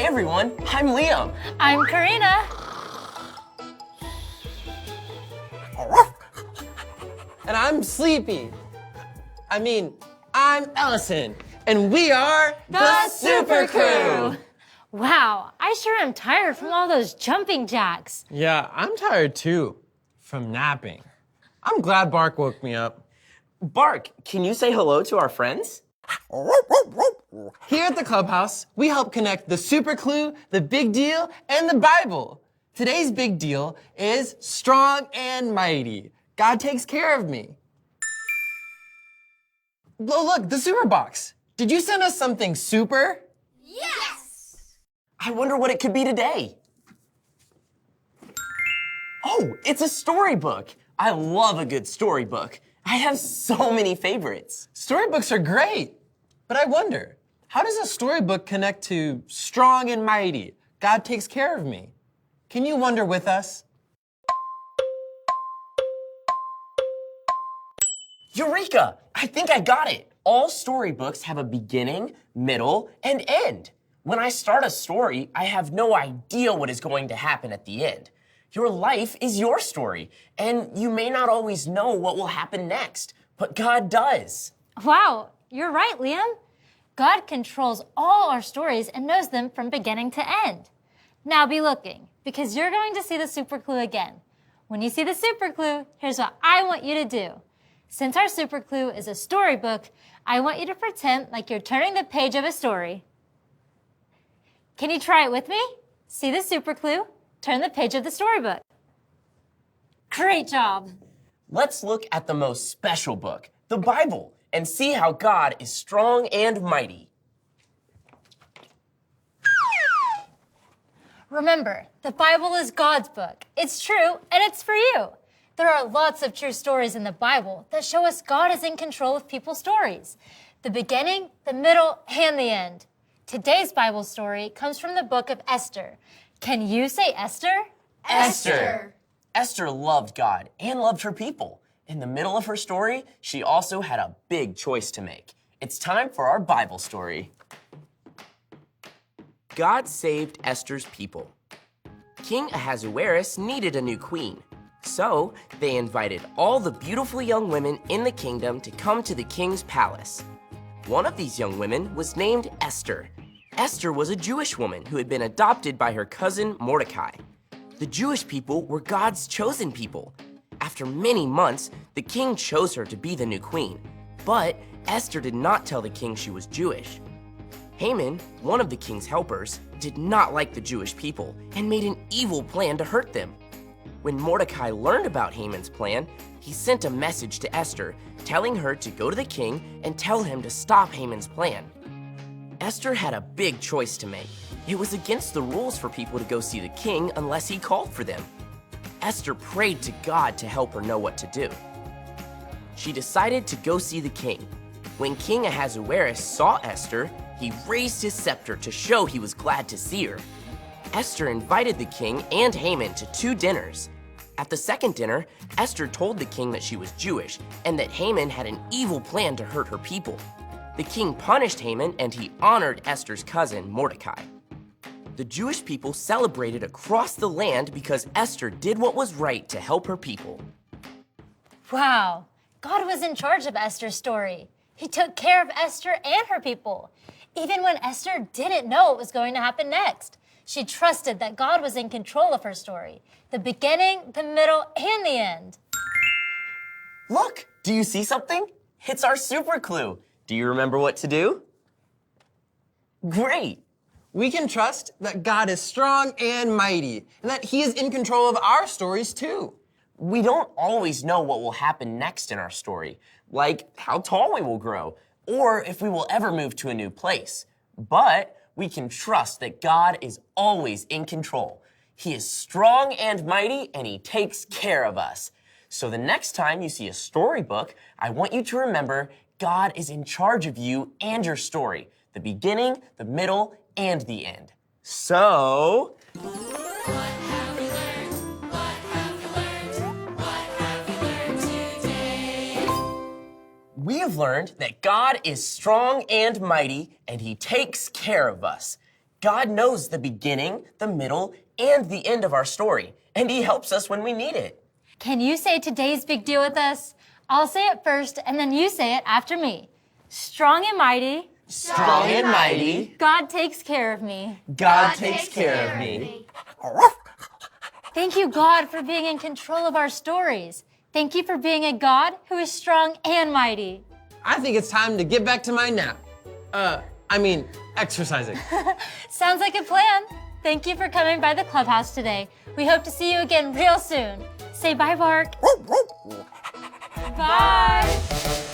Hey everyone, I'm Liam. I'm Karina. And I'm Sleepy. I'm Ellison. And we are The Super Crew. Wow, I sure am tired from all those jumping jacks. Yeah, I'm tired too. From napping. I'm glad Bark woke me up. Bark, can you say hello to our friends? Here at the clubhouse, we help connect the Super Clue, the Big Deal, and the Bible. Today's big deal is strong and mighty. God takes care of me. Oh, look, the super box. Did you send us something super? Yes! I wonder what it could be today. Oh, it's a storybook. I love a good storybook. I have so many favorites. Storybooks are great. But I wonder, how does a storybook connect to strong and mighty? God takes care of me. Can you wonder with us? Eureka! I think I got it. All storybooks have a beginning, middle, and end. When I start a story, I have no idea what is going to happen at the end. Your life is your story, and you may not always know what will happen next, but God does. Wow, you're right, Liam. God controls all our stories and knows them from beginning to end. Now be looking, because you're going to see the super clue again. When you see the super clue, here's what I want you to do. Since our super clue is a storybook, I want you to pretend like you're turning the page of a story. Can you try it with me? See the super clue, turn the page of the storybook. Great job. Let's look at the most special book, the Bible, and see how God is strong and mighty. Remember, the Bible is God's book. It's true, and it's for you. There are lots of true stories in the Bible that show us God is in control of people's stories. The beginning, the middle, and the end. Today's Bible story comes from the book of Esther. Can you say Esther? Esther. Esther loved God and loved her people. In the middle of her story, she also had a big choice to make. It's time for our Bible story. God saved Esther's people. King Ahasuerus needed a new queen. So they invited all the beautiful young women in the kingdom to come to the king's palace. One of these young women was named Esther. Esther was a Jewish woman who had been adopted by her cousin Mordecai. The Jewish people were God's chosen people. After many months, the king chose her to be the new queen. But Esther did not tell the king she was Jewish. Haman, one of the king's helpers, did not like the Jewish people and made an evil plan to hurt them. When Mordecai learned about Haman's plan, he sent a message to Esther telling her to go to the king and tell him to stop Haman's plan. Esther had a big choice to make. It was against the rules for people to go see the king unless he called for them. Esther prayed to God to help her know what to do. She decided to go see the king. When King Ahasuerus saw Esther, he raised his scepter to show he was glad to see her. Esther invited the king and Haman to 2 dinners. At the second dinner, Esther told the king that she was Jewish and that Haman had an evil plan to hurt her people. The king punished Haman and he honored Esther's cousin, Mordecai. The Jewish people celebrated across the land because Esther did what was right to help her people. Wow, God was in charge of Esther's story. He took care of Esther and her people, even when Esther didn't know what was going to happen next. She trusted that God was in control of her story, the beginning, the middle, and the end. Look, do you see something? It's our super clue. Do you remember what to do? Great. We can trust that God is strong and mighty, and that He is in control of our stories too. We don't always know what will happen next in our story, like how tall we will grow, or if we will ever move to a new place. But we can trust that God is always in control. He is strong and mighty, and He takes care of us. So the next time you see a storybook, I want you to remember God is in charge of you and your story, the beginning, the middle, and the end. So, we have learned that God is strong and mighty, and He takes care of us. God knows the beginning, the middle, and the end of our story, and He helps us when we need it. Can you say today's big deal with us? I'll say it first, and then you say it after me. Strong and mighty. Strong and mighty. God takes care of me. God takes care of me. Thank you, God, for being in control of our stories. Thank you for being a God who is strong and mighty. I think it's time to get back to my nap. Exercising. Sounds like a plan. Thank you for coming by the clubhouse today. We hope to see you again real soon. Say bye, Bark. Bye.